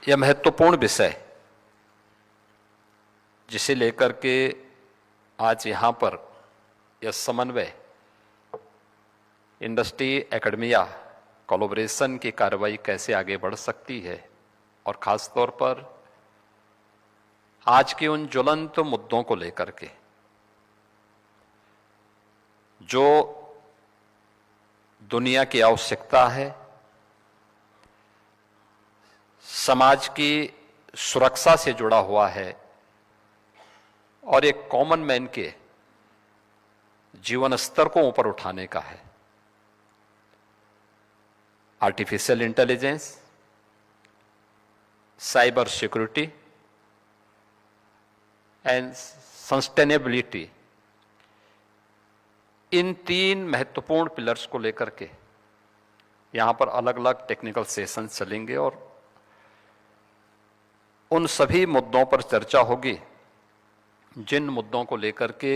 यह महत्वपूर्ण विषय जिसे लेकर के आज यहां पर यह समन्वय इंडस्ट्री एकेडमिया कोलैबोरेशन की कार्रवाई कैसे आगे बढ़ सकती है और खास तौर पर आज के उन ज्वलंत मुद्दों को लेकर के जो दुनिया की आवश्यकता है, समाज की सुरक्षा से जुड़ा हुआ है और एक कॉमन मैन के जीवन स्तर को ऊपर उठाने का है। Artificial intelligence, cyber security and sustainability, इन तीन महत्वपूर्ण पिलर्स को लेकर के यहां पर अलग अलग टेक्निकल सेशन चलेंगे और उन सभी मुद्दों पर चर्चा होगी जिन मुद्दों को लेकर के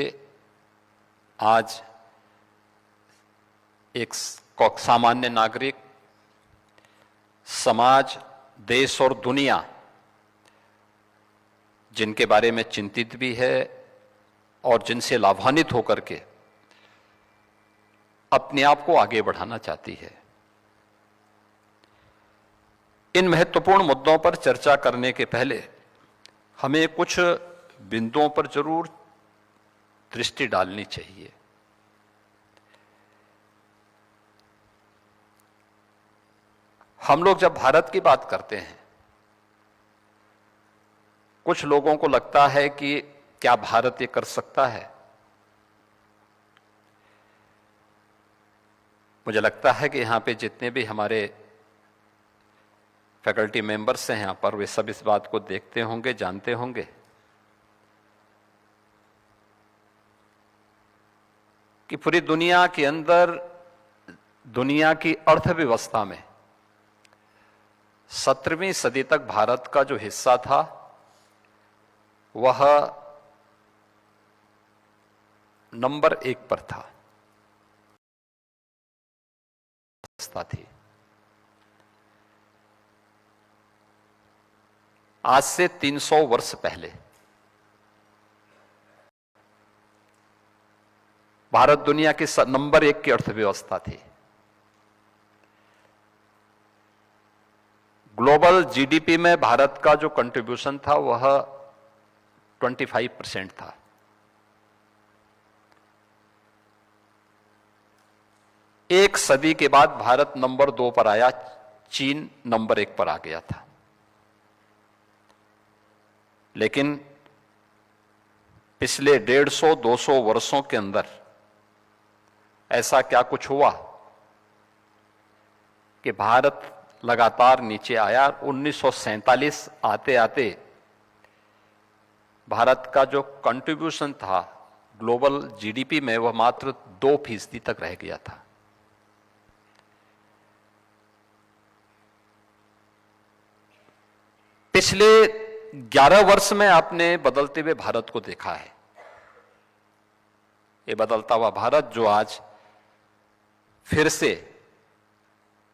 आज एक सामान्य नागरिक, समाज, देश और दुनिया जिनके बारे में चिंतित भी है और जिनसे लाभान्वित होकर के अपने आप को आगे बढ़ाना चाहती है। इन महत्वपूर्ण मुद्दों पर चर्चा करने के पहले हमें कुछ बिंदुओं पर जरूर दृष्टि डालनी चाहिए। हम लोग जब भारत की बात करते हैं, कुछ लोगों को लगता है कि क्या भारत ये कर सकता है। मुझे लगता है कि यहां पे जितने भी हमारे फैकल्टी मेंबर्स हैं यहां पर, वे सब इस बात को देखते होंगे, जानते होंगे कि पूरी दुनिया के अंदर, दुनिया की अर्थव्यवस्था में 17वीं सदी तक भारत का जो हिस्सा था वह नंबर 1 पर था। थी आज से 300 वर्ष पहले भारत दुनिया की नंबर 1 की अर्थव्यवस्था थी। ग्लोबल जीडीपी में भारत का जो कंट्रीब्यूशन था वह 25% था। एक सदी के बाद भारत नंबर 2 पर आया, चीन नंबर 1 पर आ गया था। लेकिन पिछले 150-200 वर्षों के अंदर ऐसा क्या कुछ हुआ कि भारत लगातार नीचे आया। 1947 आते आते भारत का जो कंट्रीब्यूशन था ग्लोबल जीडीपी में वह मात्र 2% तक रह गया था। पिछले 11 वर्ष में आपने बदलते हुए भारत को देखा है। ये बदलता हुआ भारत जो आज फिर से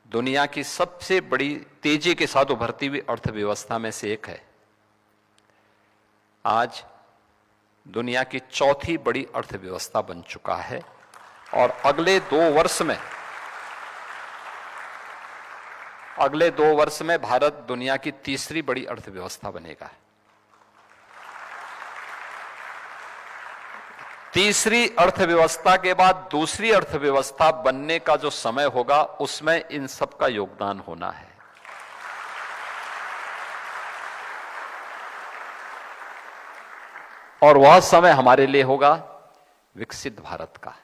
दुनिया की सबसे बड़ी तेजी के साथ उभरती हुई अर्थव्यवस्था में से एक है, आज दुनिया की चौथी बड़ी अर्थव्यवस्था बन चुका है और अगले 2 वर्ष में भारत दुनिया की तीसरी बड़ी अर्थव्यवस्था बनेगा। तीसरी अर्थव्यवस्था के बाद दूसरी अर्थव्यवस्था बनने का जो समय होगा उसमें इन सब का योगदान होना है। और वह समय हमारे लिए होगा विकसित भारत का।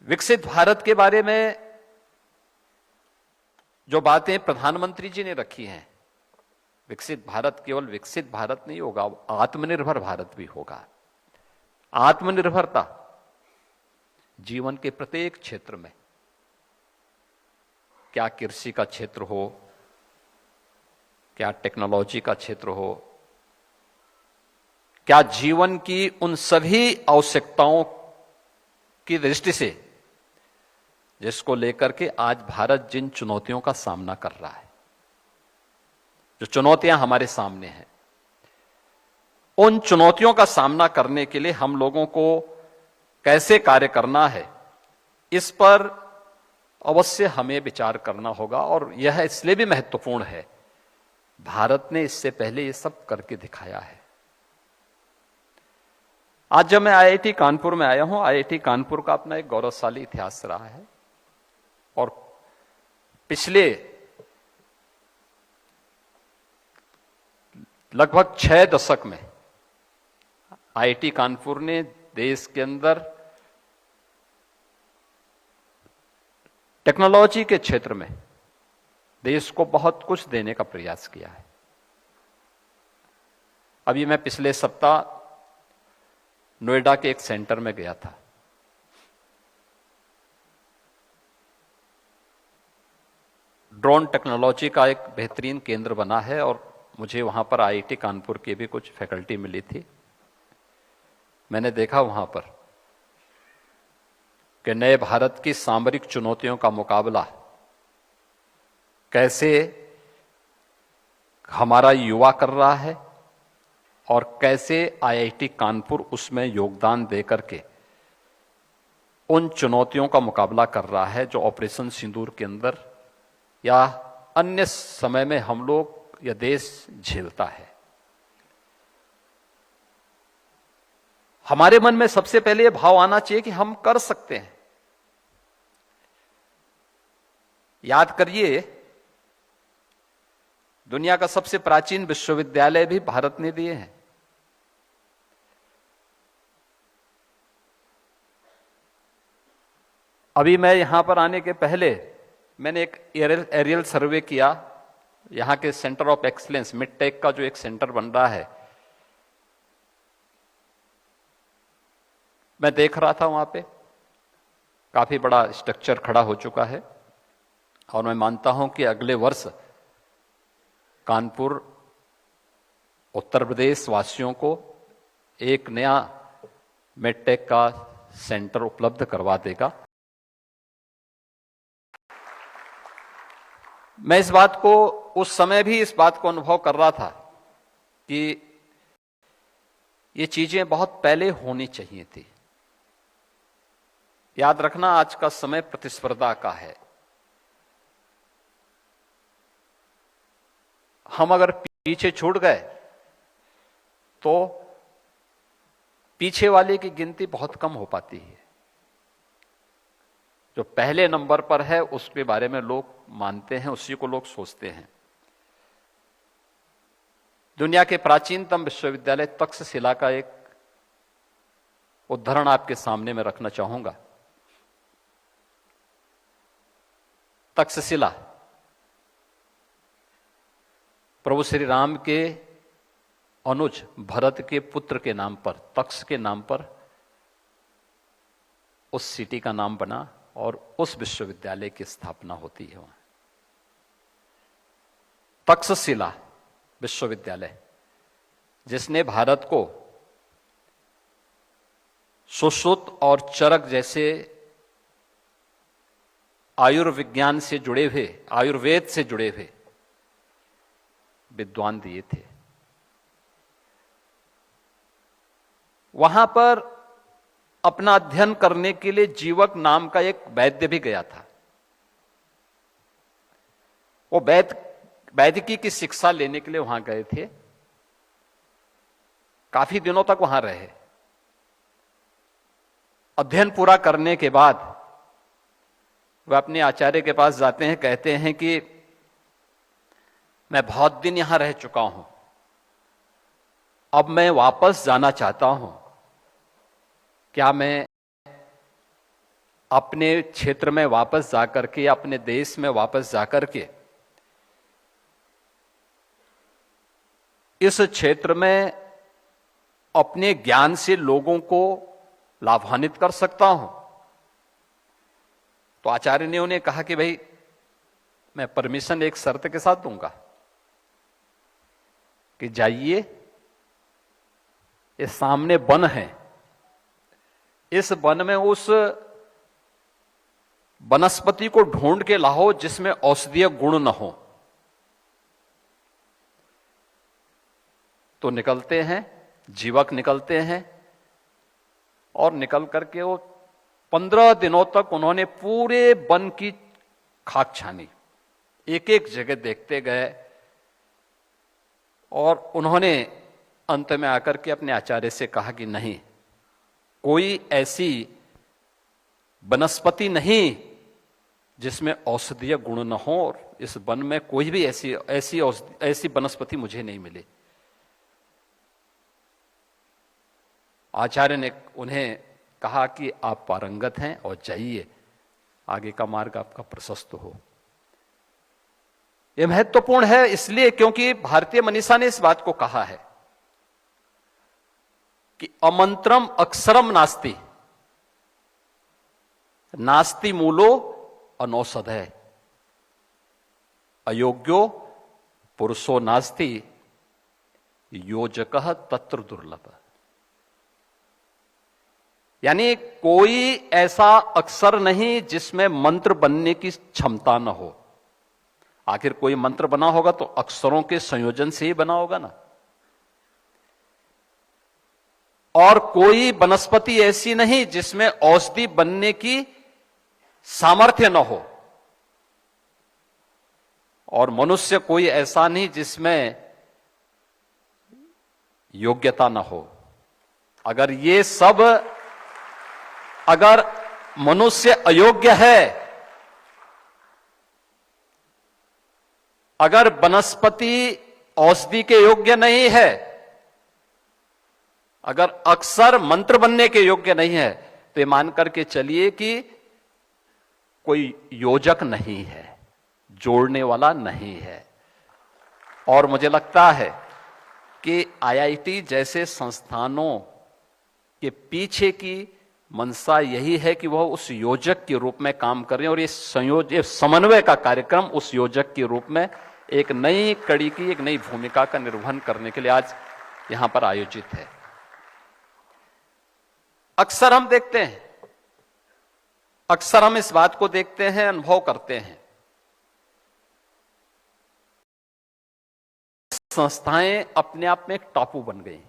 विकसित भारत के बारे में जो बातें प्रधानमंत्री जी ने रखी हैं, विकसित भारत केवल विकसित भारत नहीं होगा, आत्मनिर्भर भारत भी होगा। आत्मनिर्भरता जीवन के प्रत्येक क्षेत्र में, क्या कृषि का क्षेत्र हो, क्या टेक्नोलॉजी का क्षेत्र हो, क्या जीवन की उन सभी आवश्यकताओं की दृष्टि से जिसको लेकर के आज भारत जिन चुनौतियों का सामना कर रहा है, जो चुनौतियां हमारे सामने हैं, उन चुनौतियों का सामना करने के लिए हम लोगों को कैसे कार्य करना है, इस पर अवश्य हमें विचार करना होगा। और यह इसलिए भी महत्वपूर्ण है, भारत ने इससे पहले ये सब करके दिखाया है। आज जब मैं आईआईटी कानपुर में आया हूं, आईआईटी कानपुर का अपना एक गौरवशाली इतिहास रहा है और पिछले लगभग 6 दशक में आईआईटी कानपुर ने देश के अंदर टेक्नोलॉजी के क्षेत्र में देश को बहुत कुछ देने का प्रयास किया है। अभी मैं पिछले सप्ताह नोएडा के एक सेंटर में गया था। ड्रोन टेक्नोलॉजी का एक बेहतरीन केंद्र बना है और मुझे वहां पर आईआईटी कानपुर की भी कुछ फैकल्टी मिली थी। मैंने देखा वहां पर कि नए भारत की सामरिक चुनौतियों का मुकाबला कैसे हमारा युवा कर रहा है और कैसे आईआईटी कानपुर उसमें योगदान देकर के उन चुनौतियों का मुकाबला कर रहा है जो ऑपरेशन सिंदूर के अंदर या अन्य समय में हम लोग या देश झेलता है। हमारे मन में सबसे पहले यह भाव आना चाहिए कि हम कर सकते हैं। याद करिए, दुनिया का सबसे प्राचीन विश्वविद्यालय भी भारत ने दिए हैं। अभी मैं यहां पर आने के पहले मैंने एक एरियल सर्वे किया। यहां के सेंटर ऑफ एक्सीलेंस मिडटेक का जो एक सेंटर बन रहा है, मैं देख रहा था वहां पे काफी बड़ा स्ट्रक्चर खड़ा हो चुका है और मैं मानता हूं कि अगले वर्ष कानपुर उत्तर प्रदेश वासियों को एक नया मिडटेक का सेंटर उपलब्ध करवा देगा। मैं इस बात को उस समय भी इस बात को अनुभव कर रहा था कि ये चीजें बहुत पहले होनी चाहिए थी। याद रखना, आज का समय प्रतिस्पर्धा का है। हम अगर पीछे छूट गए तो पीछे वाले की गिनती बहुत कम हो पाती है। जो पहले नंबर पर है उसके बारे में लोग मानते हैं, उसी को लोग सोचते हैं। दुनिया के प्राचीनतम विश्वविद्यालय तक्षशिला का एक उदाहरण आपके सामने में रखना चाहूंगा। तक्षशिला प्रभु श्री राम के अनुज भरत के पुत्र के नाम पर, तक्ष के नाम पर उस सिटी का नाम बना और उस विश्वविद्यालय की स्थापना होती है वहां। तक्षशिला विश्वविद्यालय जिसने भारत को सुश्रुत और चरक जैसे आयुर्विज्ञान से जुड़े हुए, आयुर्वेद से जुड़े हुए विद्वान दिए थे। वहां पर अपना अध्ययन करने के लिए जीवक नाम का एक वैद्य भी गया था। वो वैदिकी की शिक्षा लेने के लिए वहां गए थे। काफी दिनों तक वहां रहे। अध्ययन पूरा करने के बाद वह अपने आचार्य के पास जाते हैं, कहते हैं कि मैं बहुत दिन यहां रह चुका हूं, अब मैं वापस जाना चाहता हूं। क्या मैं अपने क्षेत्र में वापस जाकर के, अपने देश में वापस जाकर के इस क्षेत्र में अपने ज्ञान से लोगों को लाभान्वित कर सकता हूं? तो आचार्य ने उन्हें कहा कि भाई मैं परमिशन एक शर्त के साथ दूंगा कि जाइए, ये सामने वन है, इस वन में उस वनस्पति को ढूंढ के लाओ जिसमें औषधीय गुण न हो। तो निकलते हैं, जीवक निकलते हैं, और निकल करके वो 15 दिनों तक उन्होंने पूरे वन की खाक छानी, एक एक जगह देखते गए, और उन्होंने अंत में आकर के अपने आचार्य से कहा कि नहीं, कोई ऐसी वनस्पति नहीं जिसमें औषधीय गुण न हो, और इस वन में कोई भी ऐसी वनस्पति मुझे नहीं मिली। आचार्य ने उन्हें कहा कि आप पारंगत हैं और जाइए, आगे का मार्ग आपका प्रशस्त हो। यह महत्वपूर्ण है इसलिए क्योंकि भारतीय मनीषा ने इस बात को कहा है कि अमंत्रम अक्षरम नास्ति, नास्ति मूलो अनौषधय, अयोग्यो पुरुषो नास्ति, योजकः तत्र दुर्लभ। यानी कोई ऐसा अक्षर नहीं जिसमें मंत्र बनने की क्षमता न हो। आखिर कोई मंत्र बना होगा तो अक्षरों के संयोजन से ही बना होगा ना। और कोई वनस्पति ऐसी नहीं जिसमें औषधि बनने की सामर्थ्य न हो, और मनुष्य कोई ऐसा नहीं जिसमें योग्यता न हो। अगर मनुष्य अयोग्य है, अगर वनस्पति औषधि के योग्य नहीं है, अगर अक्षर मंत्र बनने के योग्य नहीं है, तो ये मान करके चलिए कि कोई योजक नहीं है, जोड़ने वाला नहीं है। और मुझे लगता है कि आईआईटी जैसे संस्थानों के पीछे की मंशा यही है कि वह उस योजक के रूप में काम कर रहे हैं, और ये समन्वय का कार्यक्रम उस योजक के रूप में एक नई कड़ी की, एक नई भूमिका का निर्वहन करने के लिए आज यहां पर आयोजित है। अक्सर हम देखते हैं, अक्सर हम इस बात को देखते हैं, अनुभव करते हैं, संस्थाएं अपने आप में एक टापू बन गई।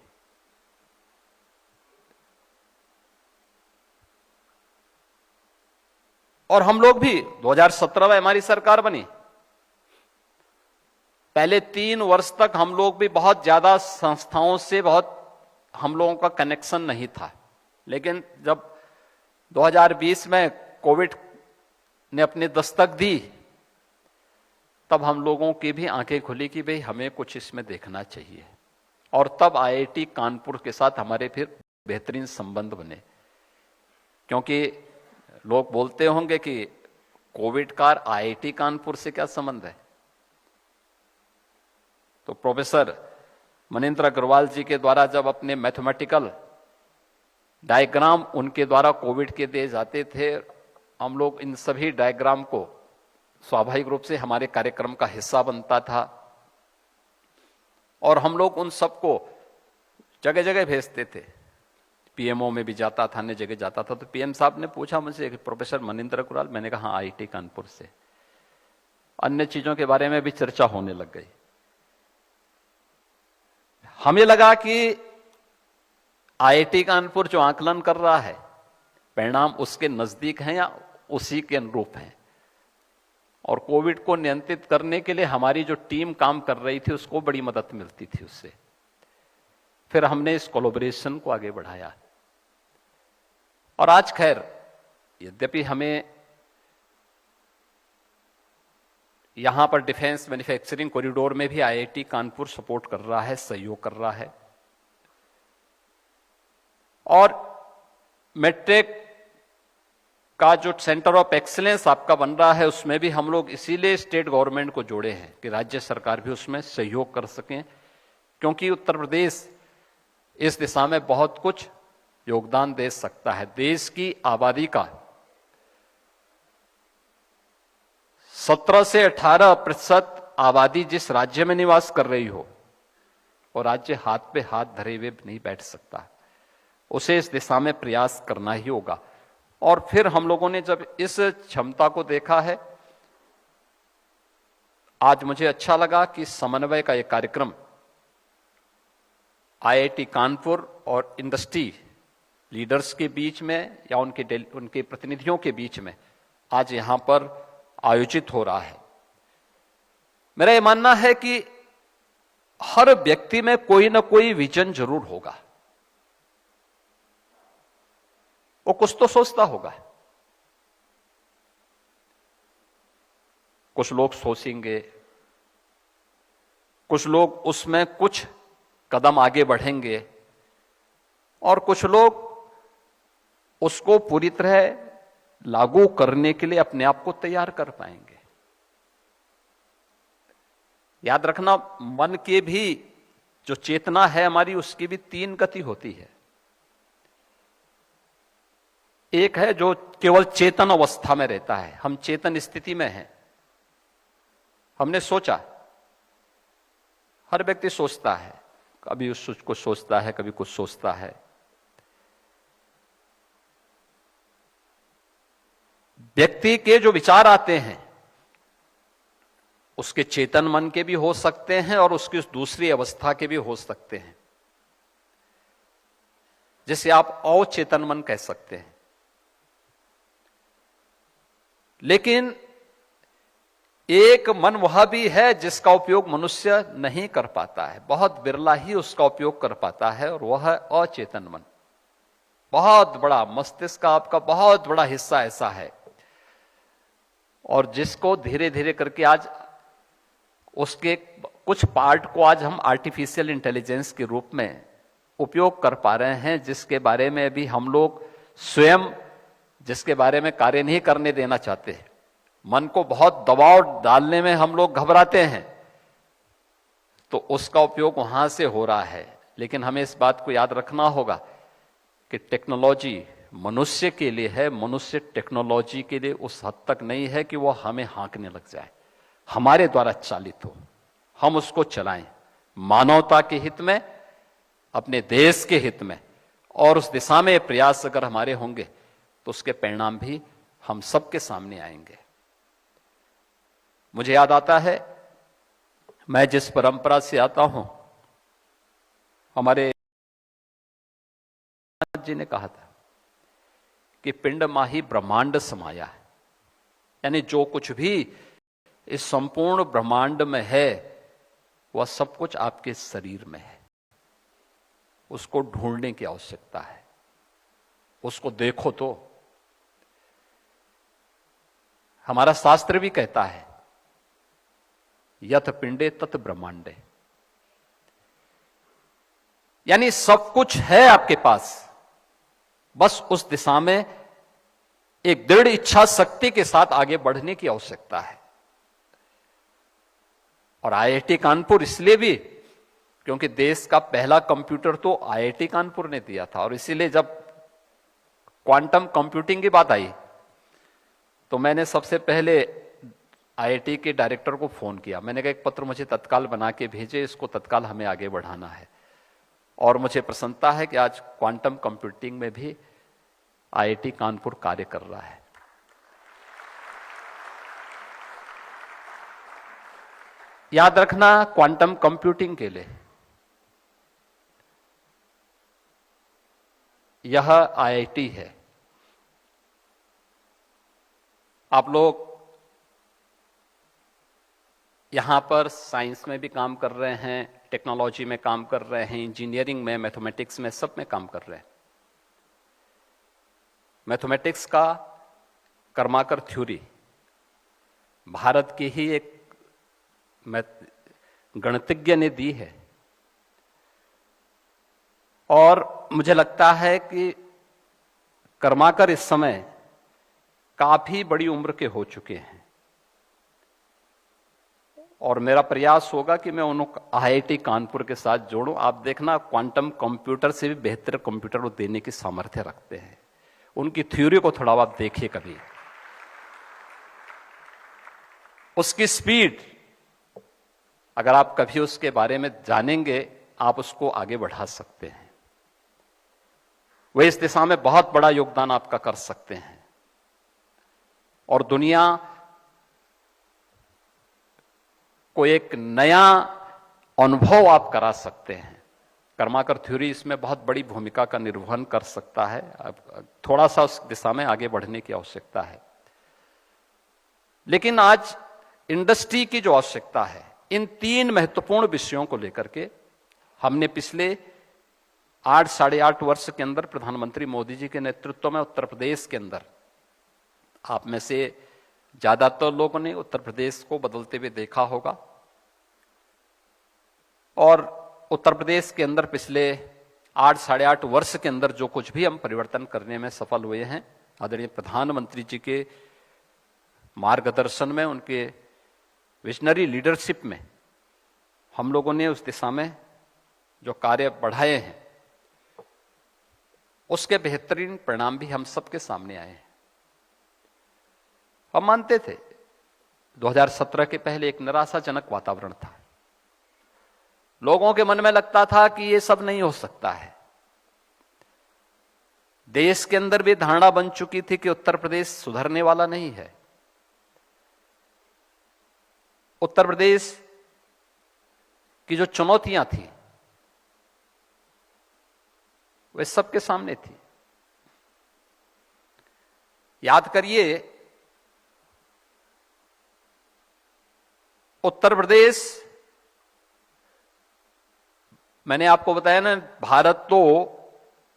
और हम लोग भी 2017 में हमारी सरकार बनी, पहले 3 वर्ष तक हम लोग भी बहुत ज्यादा संस्थाओं से हम लोगों का कनेक्शन नहीं था। लेकिन जब 2020 में कोविड ने अपनी दस्तक दी, तब हम लोगों की भी आंखें खुली कि भाई हमें कुछ इसमें देखना चाहिए। और तब आईआईटी कानपुर के साथ हमारे फिर बेहतरीन संबंध बने। क्योंकि लोग बोलते होंगे कि कोविड का आईआईटी कानपुर से क्या संबंध है, तो प्रोफेसर मनिंद्र अग्रवाल जी के द्वारा जब अपने मैथमेटिकल डायग्राम उनके द्वारा कोविड के दिए जाते थे, हम लोग इन सभी डायग्राम को स्वाभाविक रूप से हमारे कार्यक्रम का हिस्सा बनता था, और हम लोग उन सबको जगह जगह भेजते थे। पीएमओ में भी जाता था, अन्य जगह जाता था। तो पीएम साहब ने पूछा मुझसे कि प्रोफेसर मनिंद्र अग्रवाल, मैंने कहा हाँ, आईआईटी कानपुर से। अन्य चीजों के बारे में भी चर्चा होने लग गई। हमें लगा कि आईआईटी कानपुर जो आकलन कर रहा है, परिणाम उसके नजदीक हैं या उसी के अनुरूप हैं। और कोविड को नियंत्रित करने के लिए हमारी जो टीम काम कर रही थी, उसको बड़ी मदद मिलती थी उससे। फिर हमने इस कोलैबोरेशन को आगे बढ़ाया, और आज खैर यद्यपि हमें यहां पर डिफेंस मैन्युफैक्चरिंग कॉरिडोर में भी आईआईटी कानपुर सपोर्ट कर रहा है, सहयोग कर रहा है। और मेट्रिक का जो सेंटर ऑफ एक्सीलेंस आपका बन रहा है, उसमें भी हम लोग इसीलिए स्टेट गवर्नमेंट को जोड़े हैं कि राज्य सरकार भी उसमें सहयोग कर सकें, क्योंकि उत्तर प्रदेश इस दिशा में बहुत कुछ योगदान दे सकता है। देश की आबादी का 17 से 18% आबादी जिस राज्य में निवास कर रही हो, और राज्य हाथ पे हाथ धरे हुए नहीं बैठ सकता, उसे इस दिशा में प्रयास करना ही होगा। और फिर हम लोगों ने जब इस क्षमता को देखा है, आज मुझे अच्छा लगा कि समन्वय का एक कार्यक्रम आईआईटी कानपुर और इंडस्ट्री लीडर्स के बीच में या उनके प्रतिनिधियों के बीच में आज यहां पर आयोजित हो रहा है। मेरा यह मानना है कि हर व्यक्ति में कोई ना कोई विजन जरूर होगा, वो कुछ तो सोचता होगा। कुछ लोग सोचेंगे, कुछ लोग उसमें कुछ कदम आगे बढ़ेंगे और कुछ लोग उसको पूरी तरह लागू करने के लिए अपने आप को तैयार कर पाएंगे। याद रखना, मन के भी जो चेतना है हमारी, उसकी भी 3 गति होती है। एक है जो केवल चेतन अवस्था में रहता है, हम चेतन स्थिति में हैं, हमने सोचा। हर व्यक्ति सोचता है, कभी कुछ सोचता है, कभी कुछ सोचता है। व्यक्ति के जो विचार आते हैं उसके चेतन मन के भी हो सकते हैं और उसकी उस दूसरी अवस्था के भी हो सकते हैं, जिसे आप अचेतन मन कह सकते हैं। लेकिन एक मन वह भी है जिसका उपयोग मनुष्य नहीं कर पाता है, बहुत बिरला ही उसका उपयोग कर पाता है, और वह है अचेतन मन। बहुत बड़ा मस्तिष्क का आपका बहुत बड़ा हिस्सा ऐसा है, और जिसको धीरे धीरे करके आज उसके कुछ पार्ट को आज हम आर्टिफिशियल इंटेलिजेंस के रूप में उपयोग कर पा रहे हैं, जिसके बारे में भी हम लोग स्वयं जिसके बारे में कार्य नहीं करने देना चाहते। मन को बहुत दबाव डालने में हम लोग घबराते हैं, तो उसका उपयोग वहां से हो रहा है। लेकिन हमें इस बात को याद रखना होगा कि टेक्नोलॉजी मनुष्य के लिए है, मनुष्य टेक्नोलॉजी के लिए उस हद तक नहीं है कि वो हमें हाँकने लग जाए, हमारे द्वारा चालित हो, हम उसको चलाएं मानवता के हित में, अपने देश के हित में। और उस दिशा में प्रयास अगर हमारे होंगे तो उसके परिणाम भी हम सबके सामने आएंगे। मुझे याद आता है, मैं जिस परंपरा से आता हूं, हमारे जी ने कहा था कि पिंड माही ब्रह्मांड समाया है, यानी जो कुछ भी इस संपूर्ण ब्रह्मांड में है वह सब कुछ आपके शरीर में है। उसको ढूंढने की आवश्यकता है, उसको देखो तो। हमारा शास्त्र भी कहता है यथ पिंडे तत् ब्रह्मांडे, यानी सब कुछ है आपके पास, बस उस दिशा में एक दृढ़ इच्छा शक्ति के साथ आगे बढ़ने की आवश्यकता है। और आईआईटी कानपुर इसलिए भी क्योंकि देश का पहला कंप्यूटर तो आईआईटी कानपुर ने दिया था, और इसीलिए जब क्वांटम कंप्यूटिंग की बात आई तो मैंने सबसे पहले आईआईटी के डायरेक्टर को फोन किया। मैंने कहा एक पत्र मुझे तत्काल बना के भेजे, इसको तत्काल हमें आगे बढ़ाना है। और मुझे प्रसन्नता है कि आज क्वांटम कंप्यूटिंग में भी आईआईटी कानपुर कार्य कर रहा है। याद रखना, क्वांटम कंप्यूटिंग के लिए यह आईआईटी है। आप लोग यहां पर साइंस में भी काम कर रहे हैं, टेक्नोलॉजी में काम कर रहे हैं, इंजीनियरिंग में, मैथमेटिक्स में, सब में काम कर रहे हैं। मैथमेटिक्स का कर्माकर थ्योरी भारत की ही एक गणितज्ञ ने दी है, और मुझे लगता है कि कर्माकर इस समय काफी बड़ी उम्र के हो चुके हैं, और मेरा प्रयास होगा कि मैं उनको आईआईटी कानपुर के साथ जोड़ूं। आप देखना, क्वांटम कंप्यूटर से भी बेहतर कंप्यूटर वो देने की सामर्थ्य रखते हैं। उनकी थ्योरी को थोड़ा आप देखिए कभी, उसकी स्पीड, अगर आप कभी उसके बारे में जानेंगे, आप उसको आगे बढ़ा सकते हैं। वे इस दिशा में बहुत बड़ा योगदान आपका कर सकते हैं। और दुनिया को एक नया अनुभव आप करा सकते हैं। कर्माकर थ्योरी इसमें बहुत बड़ी भूमिका का निर्वहन कर सकता है। अब थोड़ा सा उस दिशा में आगे बढ़ने की आवश्यकता है। लेकिन आज इंडस्ट्री की जो आवश्यकता है, इन 3 महत्वपूर्ण विषयों को लेकर के हमने पिछले 8 साढ़े 8 वर्ष के अंदर प्रधानमंत्री मोदी जी के नेतृत्व में उत्तर प्रदेश के अंदर, आप में से ज्यादातर लोगों ने उत्तर प्रदेश को बदलते हुए देखा होगा, और उत्तर प्रदेश के अंदर पिछले 8 साढ़े 8 वर्ष के अंदर जो कुछ भी हम परिवर्तन करने में सफल हुए हैं, आदरणीय प्रधानमंत्री जी के मार्गदर्शन में, उनके विजनरी लीडरशिप में हम लोगों ने उस दिशा में जो कार्य बढ़ाए हैं, उसके बेहतरीन परिणाम भी हम सबके सामने आए हैं। हम मानते थे 2017 के पहले एक निराशाजनक वातावरण था। लोगों के मन में लगता था कि ये सब नहीं हो सकता है। देश के अंदर भी धारणा बन चुकी थी कि उत्तर प्रदेश सुधरने वाला नहीं है। उत्तर प्रदेश की जो चुनौतियां थी वे सबके सामने थी। याद करिए, उत्तर प्रदेश, मैंने आपको बताया ना, भारत तो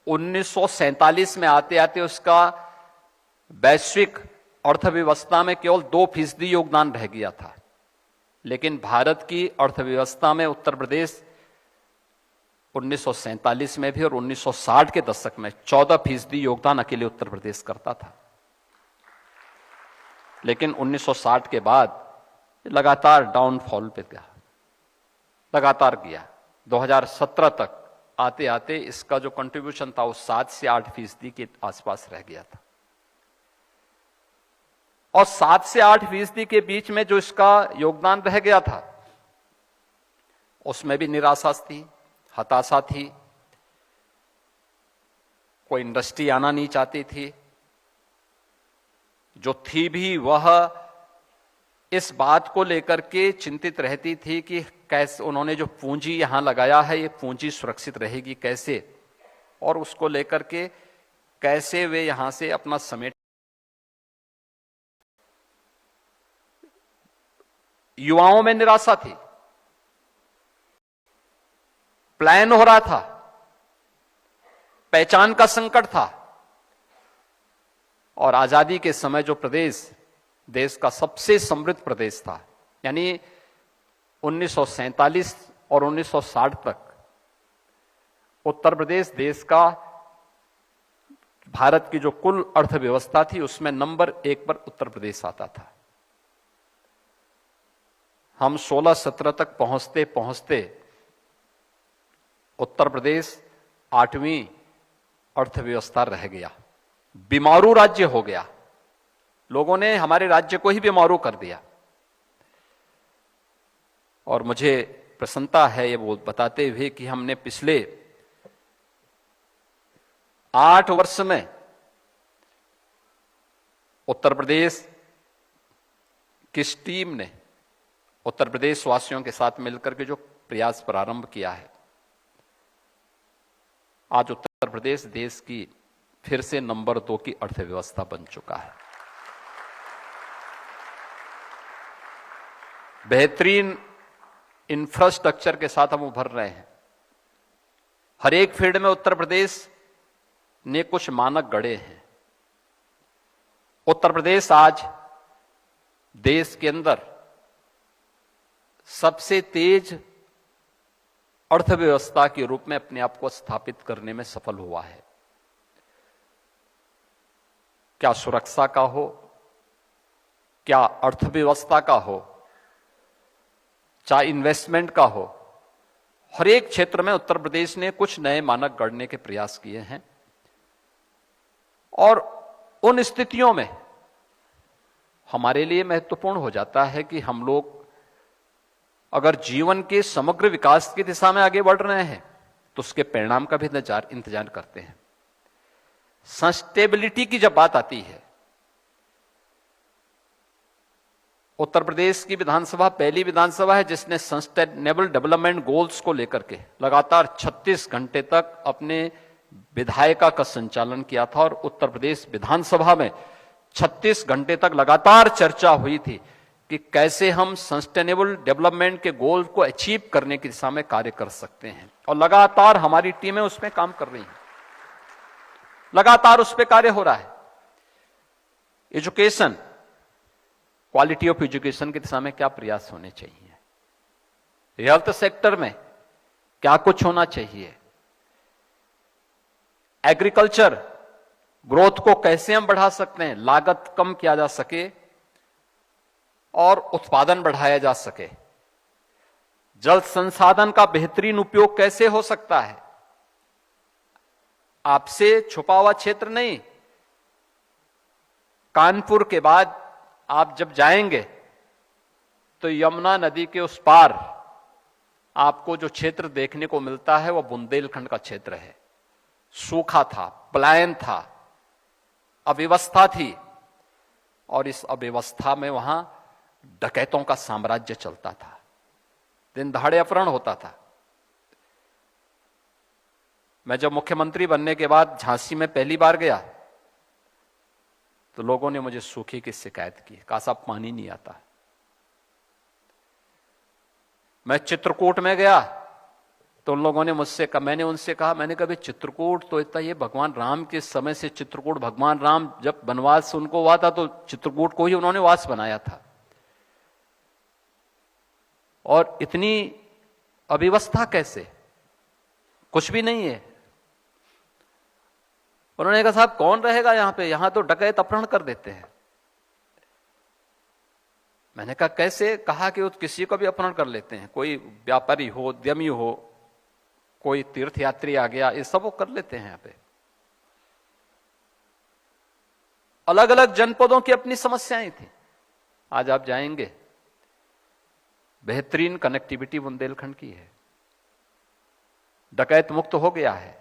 1947 में आते आते उसका वैश्विक अर्थव्यवस्था में केवल 2% योगदान रह गया था। लेकिन भारत की अर्थव्यवस्था में उत्तर प्रदेश 1947 में भी और 1960 के दशक में 14% योगदान अकेले उत्तर प्रदेश करता था। लेकिन 1960 के बाद लगातार डाउनफॉल पे गया, लगातार गया। 2017 तक आते आते इसका जो कंट्रीब्यूशन था वो 7 से 8% के आसपास रह गया था। और 7 से 8% के बीच में जो इसका योगदान रह गया था, उसमें भी निराशा थी, हताशा थी। कोई इंडस्ट्री आना नहीं चाहती थी। जो थी भी वह इस बात को लेकर के चिंतित रहती थी कि कैसे उन्होंने जो पूंजी यहां लगाया है, ये पूंजी सुरक्षित रहेगी कैसे, और उसको लेकर के कैसे वे यहां से अपना समेट। युवाओं में निराशा थी। प्लान हो रहा था, पहचान का संकट था। और आजादी के समय जो प्रदेश देश का सबसे समृद्ध प्रदेश था, यानी 1947 और 1960 तक उत्तर प्रदेश देश का, भारत की जो कुल अर्थव्यवस्था थी उसमें नंबर 1 पर उत्तर प्रदेश आता था। हम 16-17 तक पहुंचते पहुंचते उत्तर प्रदेश 8वीं अर्थव्यवस्था रह गया, बीमारू राज्य हो गया। लोगों ने हमारे राज्य को ही बीमारू कर दिया। और मुझे प्रसन्नता है ये बताते हुए कि हमने पिछले 8 वर्ष में उत्तर प्रदेश की टीम ने उत्तर प्रदेश वासियों के साथ मिलकर के जो प्रयास प्रारंभ किया है, आज उत्तर प्रदेश देश की फिर से नंबर 2 की अर्थव्यवस्था बन चुका है। बेहतरीन इंफ्रास्ट्रक्चर के साथ हम उभर रहे हैं। हर एक फील्ड में उत्तर प्रदेश ने कुछ मानक गढ़े हैं। उत्तर प्रदेश आज देश के अंदर सबसे तेज अर्थव्यवस्था के रूप में अपने आप को स्थापित करने में सफल हुआ है। क्या सुरक्षा का हो, क्या अर्थव्यवस्था का हो, चाहे इन्वेस्टमेंट का हो, हर एक क्षेत्र में उत्तर प्रदेश ने कुछ नए मानक गढ़ने के प्रयास किए हैं। और उन स्थितियों में हमारे लिए महत्वपूर्ण हो जाता है कि हम लोग अगर जीवन के समग्र विकास की दिशा में आगे बढ़ रहे हैं तो उसके परिणाम का भी इंतजार करते हैं। सस्टेबिलिटी की जब बात आती है उत्तर प्रदेश की विधानसभा पहली विधानसभा है जिसने सस्टेनेबल डेवलपमेंट गोल्स को लेकर के लगातार 36 घंटे तक अपने विधायिका का संचालन किया था और उत्तर प्रदेश विधानसभा में 36 घंटे तक लगातार चर्चा हुई थी कि कैसे हम सस्टेनेबल डेवलपमेंट के गोल को अचीव करने की दिशा में कार्य कर सकते हैं। और लगातार हमारी टीमें उसमें काम कर रही हैं, लगातार उस पर कार्य हो रहा है। एजुकेशन, क्वालिटी ऑफ एजुकेशन की दिशा में क्या प्रयास होने चाहिए, हेल्थ सेक्टर में क्या कुछ होना चाहिए, एग्रीकल्चर ग्रोथ को कैसे हम बढ़ा सकते हैं, लागत कम किया जा सके और उत्पादन बढ़ाया जा सके, जल संसाधन का बेहतरीन उपयोग कैसे हो सकता है। आपसे छुपा हुआ क्षेत्र नहीं, कानपुर के बाद आप जब जाएंगे तो यमुना नदी के उस पार आपको जो क्षेत्र देखने को मिलता है वह बुंदेलखंड का क्षेत्र है। सूखा था, पलायन था, अव्यवस्था थी और इस अव्यवस्था में वहां डकैतों का साम्राज्य चलता था, दिन दहाड़े अपहरण होता था। मैं जब मुख्यमंत्री बनने के बाद झांसी में पहली बार गया तो लोगों ने मुझे सूखे की शिकायत की, कहा साहब पानी नहीं आता। मैं चित्रकूट में गया तो उन लोगों ने मुझसे कहा, मैंने उनसे कहा, मैंने कहा चित्रकूट तो इतना, ये भगवान राम के समय से चित्रकूट, भगवान राम जब वनवास उनको हुआ था तो चित्रकूट को ही उन्होंने वास बनाया था और इतनी अव्यवस्था कैसे, कुछ भी नहीं है। उन्होंने कहा साहब कौन रहेगा यहां पे, यहां तो डकैत अपहरण कर देते हैं। मैंने कहा कैसे, कहा कि वो किसी को भी अपहरण कर लेते हैं, कोई व्यापारी हो, उद्यमी हो, कोई तीर्थयात्री आ गया, ये सब वो कर लेते हैं। यहां पे अलग अलग जनपदों की अपनी समस्याएं थी। आज आप जाएंगे, बेहतरीन कनेक्टिविटी बुंदेलखंड की है, डकैत मुक्त हो गया है,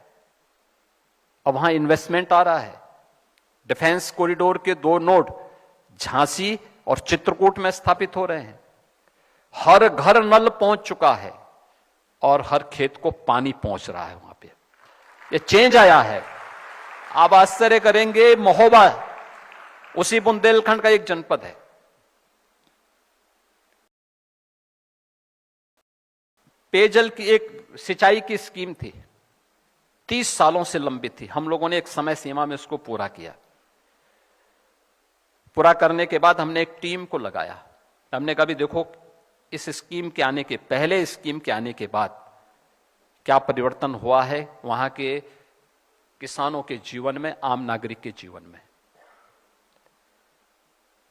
अब वहां इन्वेस्टमेंट आ रहा है। डिफेंस कॉरिडोर के 2 नोड झांसी और चित्रकूट में स्थापित हो रहे हैं। हर घर नल पहुंच चुका है और हर खेत को पानी पहुंच रहा है वहां पे। ये चेंज आया है। आप आश्चर्य करेंगे, महोबा उसी बुंदेलखंड का एक जनपद है। पेयजल की एक सिंचाई की स्कीम थी, 30 सालों से लंबित थी। हम लोगों ने एक समय सीमा में उसको पूरा किया। पूरा करने के बाद हमने एक टीम को लगाया। हमने कहा भी देखो इस स्कीम के आने के पहले, स्कीम के आने के बाद क्या परिवर्तन हुआ है वहां के किसानों के जीवन में, आम नागरिक के जीवन में।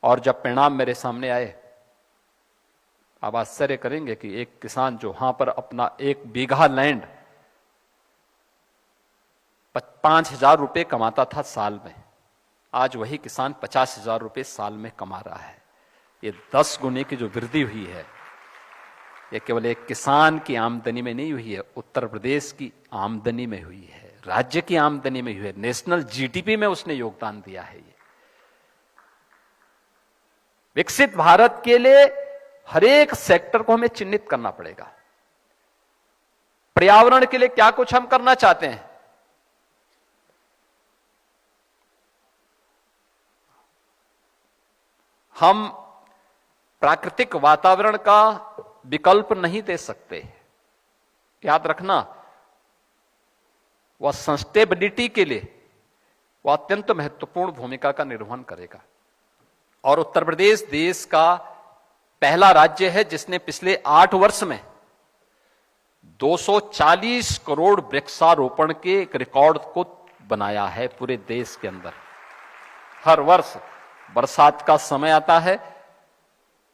और जब परिणाम मेरे सामने आए, आप आश्चर्य करेंगे कि एक किसान जो वहां पर अपना 1 बीघा लैंड 5,000 रुपए कमाता था साल में, आज वही किसान 50,000 रुपए साल में कमा रहा है। ये 10 गुने की जो वृद्धि हुई है, ये केवल एक किसान की आमदनी में नहीं हुई है, उत्तर प्रदेश की आमदनी में हुई है, राज्य की आमदनी में हुई है, नेशनल जीडीपी में उसने योगदान दिया है। ये विकसित भारत के लिए हर एक सेक्टर को हमें चिन्हित करना पड़ेगा। पर्यावरण के लिए क्या कुछ हम करना चाहते हैं, हम प्राकृतिक वातावरण का विकल्प नहीं दे सकते। याद रखना, वह सस्टेनेबिलिटी के लिए वह अत्यंत महत्वपूर्ण भूमिका का निर्वहन करेगा। और उत्तर प्रदेश देश का पहला राज्य है जिसने पिछले 8 वर्ष में 240 करोड़ वृक्षारोपण के एक रिकॉर्ड को बनाया है पूरे देश के अंदर। हर वर्ष बरसात का समय आता है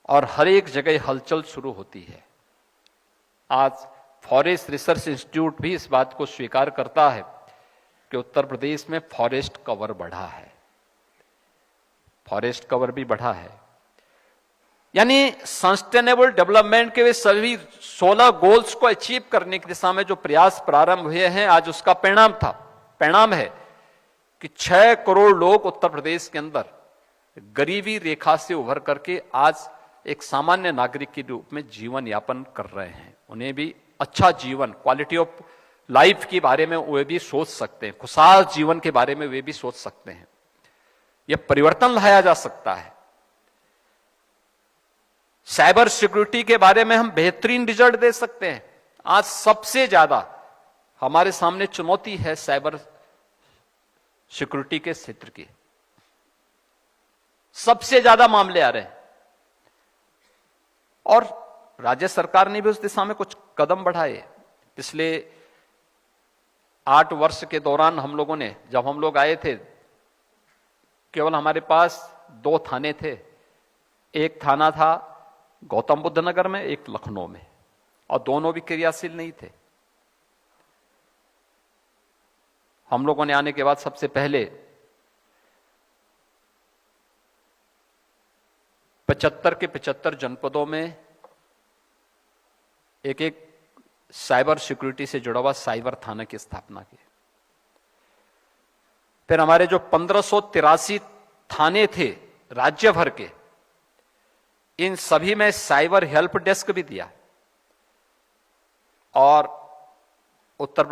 और हर एक जगह हलचल शुरू होती है। आज फॉरेस्ट रिसर्च इंस्टीट्यूट भी इस बात को स्वीकार करता है कि उत्तर प्रदेश में फॉरेस्ट कवर बढ़ा है, फॉरेस्ट कवर भी बढ़ा है। यानी सस्टेनेबल डेवलपमेंट के वे सभी 16 गोल्स को अचीव करने की दिशा में जो प्रयास प्रारंभ हुए हैं, आज उसका परिणाम है कि 6 करोड़ लोग उत्तर प्रदेश के अंदर गरीबी रेखा से उभर करके आज एक सामान्य नागरिक के रूप में जीवन यापन कर रहे हैं। उन्हें भी अच्छा जीवन, क्वालिटी ऑफ लाइफ के बारे में वे भी सोच सकते हैं, खुशहाल जीवन के बारे में वे भी सोच सकते हैं। यह परिवर्तन लाया जा सकता है। साइबर सिक्योरिटी के बारे में हम बेहतरीन रिजल्ट दे सकते हैं। आज सबसे ज्यादा हमारे सामने चुनौती है साइबर सिक्योरिटी के क्षेत्र की। सबसे ज्यादा मामले आ रहे हैं और राज्य सरकार ने भी उस दिशा में कुछ कदम बढ़ाए। पिछले 8 वर्ष के दौरान हम लोगों ने, जब हम लोग आए थे, केवल हमारे पास 2 थाने थे। एक थाना था गौतम बुद्ध नगर में, एक लखनऊ में, और दोनों भी क्रियाशील नहीं थे। हम लोगों ने आने के बाद सबसे पहले 75 के 75 जनपदों में एक साइबर सिक्योरिटी से जुड़ा हुआ साइबर थाना की स्थापना की। फिर हमारे जो 1583 थाने थे राज्य भर के, इन सभी में साइबर हेल्प डेस्क भी दिया। और उत्तर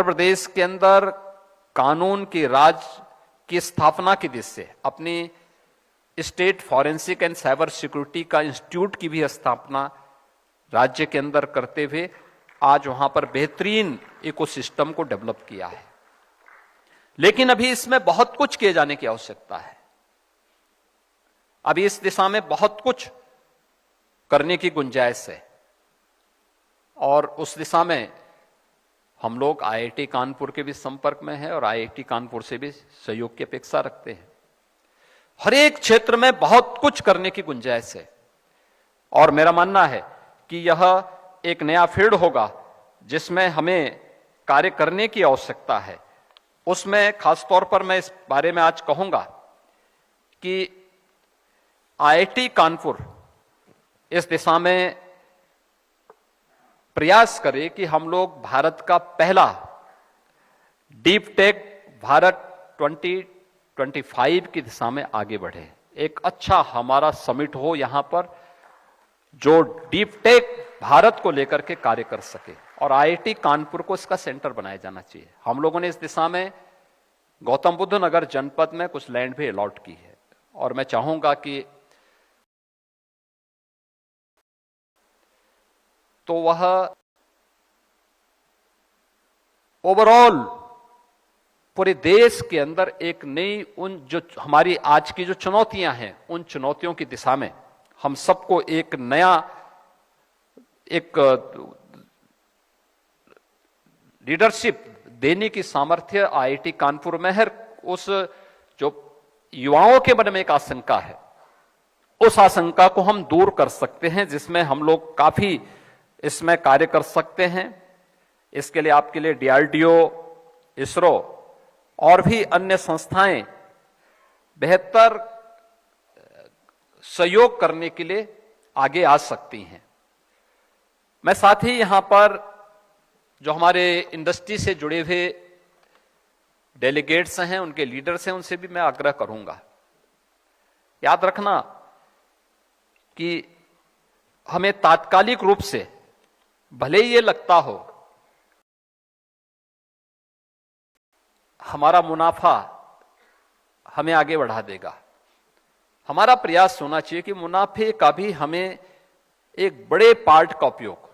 प्रदेश के अंदर कानून के राज की स्थापना की दिशा से अपनी state forensic and cyber security का इंस्टीट्यूट की भी स्थापना राज्य के अंदर करते हुए आज वहां पर बेहतरीन इकोसिस्टम को डेवलप किया है। लेकिन अभी इसमें बहुत कुछ किए जाने की आवश्यकता है। अभी इस दिशा में बहुत कुछ करने की गुंजाइश है और उस दिशा में हम लोग आईआईटी कानपुर के भी संपर्क में हैं और आईआईटी कानपुर से भी सहयोग की अपेक्षा रखते हैं। हर एक क्षेत्र में बहुत कुछ करने की गुंजाइश है और मेरा मानना है कि यह एक नया फील्ड होगा जिसमें हमें कार्य करने की आवश्यकता है। उसमें खासतौर पर मैं इस बारे में आज कहूंगा कि आईआईटी कानपुर इस दिशा में प्रयास करे कि हम लोग भारत का पहला डीप टेक भारत 2025 की दिशा में आगे बढ़े। एक अच्छा हमारा समिट हो यहां पर जो डीप टेक भारत को लेकर के कार्य कर सके और आईआईटी कानपुर को इसका सेंटर बनाया जाना चाहिए। हम लोगों ने इस दिशा में गौतम बुद्ध नगर जनपद में कुछ लैंड भी अलॉट की है और मैं चाहूंगा कि तो वह ओवरऑल पूरे देश के अंदर एक नई, उन जो हमारी आज की जो चुनौतियां हैं, उन चुनौतियों की दिशा में हम सबको एक नया लीडरशिप देने की सामर्थ्य आईआईटी कानपुर में है। उस जो युवाओं के मन में एक आशंका है, उस आशंका को हम दूर कर सकते हैं, जिसमें हम लोग काफी इसमें कार्य कर सकते हैं। इसके लिए आपके लिए डीआरडीओ, इसरो और भी अन्य संस्थाएं बेहतर सहयोग करने के लिए आगे आ सकती हैं। मैं साथ ही यहां पर जो हमारे इंडस्ट्री से जुड़े हुए डेलीगेट्स हैं, उनके लीडर्स हैं, उनसे भी मैं आग्रह करूंगा, याद रखना कि हमें तात्कालिक रूप से भले ही ये लगता हो हमारा मुनाफा हमें आगे बढ़ा देगा, हमारा प्रयास होना चाहिए कि मुनाफे का भी हमें एक बड़े पार्ट का उपयोग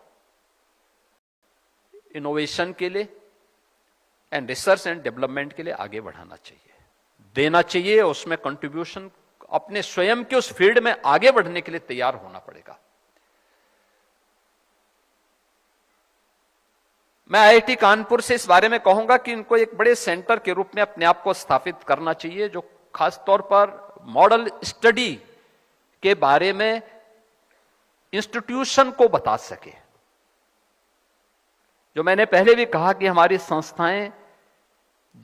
इनोवेशन के लिए एंड रिसर्च एंड डेवलपमेंट के लिए आगे बढ़ाना चाहिए, देना चाहिए। उसमें कंट्रीब्यूशन अपने स्वयं के उस फील्ड में आगे बढ़ने के लिए तैयार होना पड़ेगा। मैं आईआईटी कानपुर से इस बारे में कहूंगा कि इनको एक बड़े सेंटर के रूप में अपने आप को स्थापित करना चाहिए, जो खास तौर पर मॉडल स्टडी के बारे में इंस्टीट्यूशन को बता सके। जो मैंने पहले भी कहा कि हमारी संस्थाएं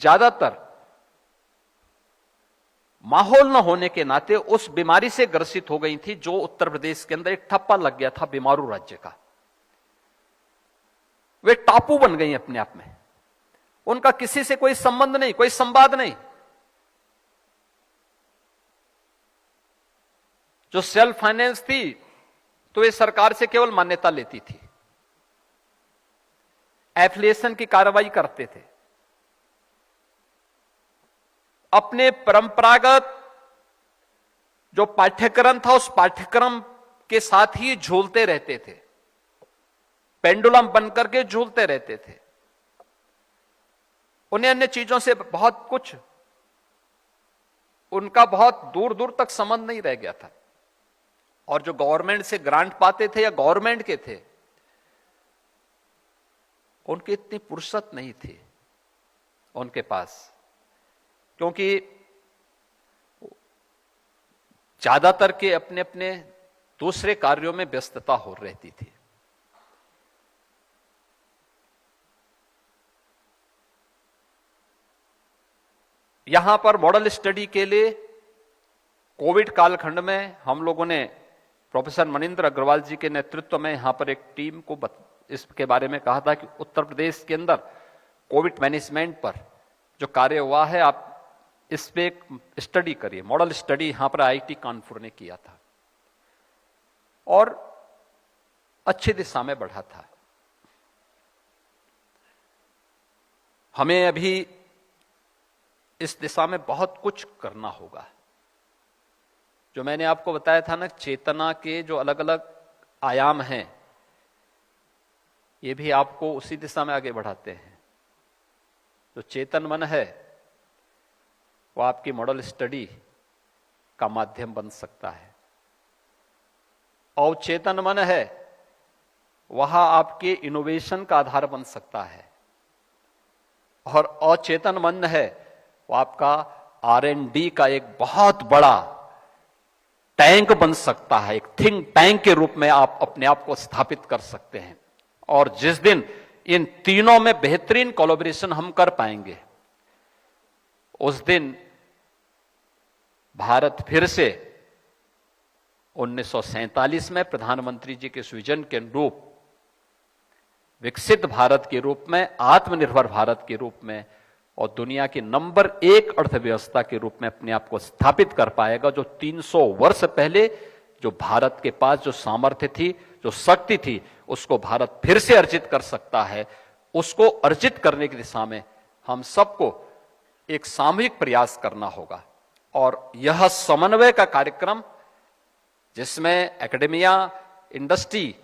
ज्यादातर माहौल न होने के नाते उस बीमारी से ग्रसित हो गई थी जो उत्तर प्रदेश के अंदर एक ठप्पा लग गया था बीमारू राज्य का। वे टापू बन गई अपने आप में, उनका किसी से कोई संबंध नहीं, कोई संवाद नहीं। जो सेल्फ फाइनेंस थी तो ये सरकार से केवल मान्यता लेती थी, एफिलिएशन की कार्रवाई करते थे, अपने परंपरागत जो पाठ्यक्रम था उस पाठ्यक्रम के साथ ही झूलते रहते थे, पेंडुलम बनकर के झूलते रहते थे। उन्हें अन्य चीजों से बहुत कुछ, उनका बहुत दूर दूर तक संबंध नहीं रह गया था। और जो गवर्नमेंट से ग्रांट पाते थे या गवर्नमेंट के थे, उनकी इतनी फुर्सत नहीं थी उनके पास, क्योंकि ज्यादातर के अपने अपने दूसरे कार्यों में व्यस्तता हो रहती थी। यहां पर मॉडल स्टडी के लिए कोविड कालखंड में हम लोगों ने प्रोफेसर मनिंदर अग्रवाल जी के नेतृत्व में यहां पर एक टीम को इसके बारे में कहा था कि उत्तर प्रदेश के अंदर कोविड मैनेजमेंट पर जो कार्य हुआ है, आप इस पे एक स्टडी करिए। मॉडल स्टडी यहां पर आईआईटी कानपुर ने किया था और अच्छी दिशा में बढ़ा था। हमें अभी इस दिशा में बहुत कुछ करना होगा। जो मैंने आपको बताया था ना, चेतना के जो अलग अलग आयाम हैं, ये भी आपको उसी दिशा में आगे बढ़ाते हैं। जो चेतन मन है वो आपकी मॉडल स्टडी का माध्यम बन सकता है, और चेतन मन है वहां आपके इनोवेशन का आधार बन सकता है, और अचेतन मन है वो आपका R&D का एक बहुत बड़ा टैंक बन सकता है। एक थिंक टैंक के रूप में आप अपने आप को स्थापित कर सकते हैं। और जिस दिन इन तीनों में बेहतरीन कोलैबोरेशन हम कर पाएंगे, उस दिन भारत फिर से 1947 में प्रधानमंत्री जी के विजन के अनुरूप विकसित भारत के रूप में, आत्मनिर्भर भारत के रूप में और दुनिया की नंबर 1 अर्थव्यवस्था के रूप में अपने आप को स्थापित कर पाएगा। जो 300 वर्ष पहले जो भारत के पास जो सामर्थ्य थी, जो शक्ति थी, उसको भारत फिर से अर्जित कर सकता है। उसको अर्जित करने की दिशा में हम सबको एक सामूहिक प्रयास करना होगा। और यह समन्वय का कार्यक्रम, जिसमें एकेडमिया, इंडस्ट्री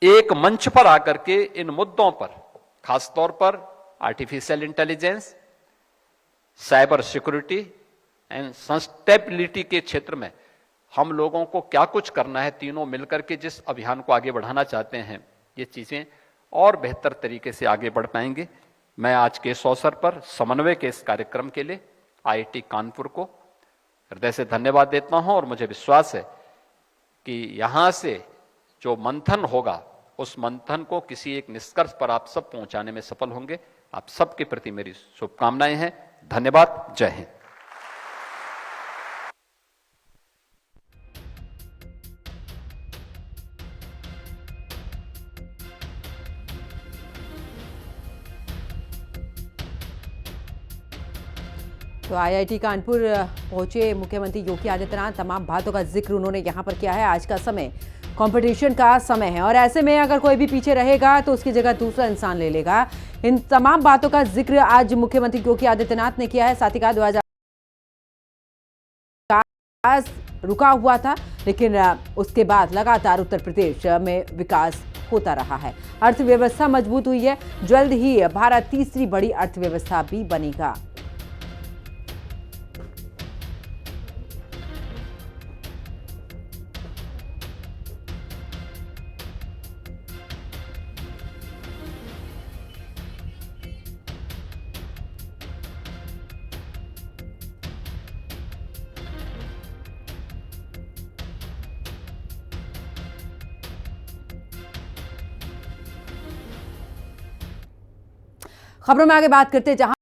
एक मंच पर आकर के इन मुद्दों पर, खासतौर पर artificial intelligence, cyber security and sustainability के क्षेत्र में हम लोगों को क्या कुछ करना है, तीनों मिलकर के जिस अभियान को आगे बढ़ाना चाहते हैं, ये चीजें और बेहतर तरीके से आगे बढ़ पाएंगे। मैं आज के इस अवसर पर समन्वय के इस कार्यक्रम के लिए आईआईटी कानपुर को हृदय से धन्यवाद देता हूं, और मुझे विश्वास है कि यहां से जो मंथन होगा, उस मंथन को किसी एक निष्कर्ष पर आप सब पहुंचाने में सफल होंगे। आप सबके प्रति मेरी शुभकामनाएं हैं। धन्यवाद। जय हिंद। तो आईआईटी कानपुर पहुंचे मुख्यमंत्री योगी आदित्यनाथ। तमाम बातों का जिक्र उन्होंने यहां पर किया है। आज का समय कंपटीशन का समय है और ऐसे में अगर कोई भी पीछे रहेगा तो उसकी जगह दूसरा इंसान ले लेगा। इन तमाम बातों का जिक्र आज मुख्यमंत्री योगी आदित्यनाथ ने किया है। साथ ही कहा 2000 रुका हुआ था, लेकिन उसके बाद लगातार उत्तर प्रदेश में विकास होता रहा है। अर्थव्यवस्था मजबूत हुई है। जल्द ही भारत तीसरी बड़ी अर्थव्यवस्था भी बनेगा। खबरों में आगे बात करते हैं, जहां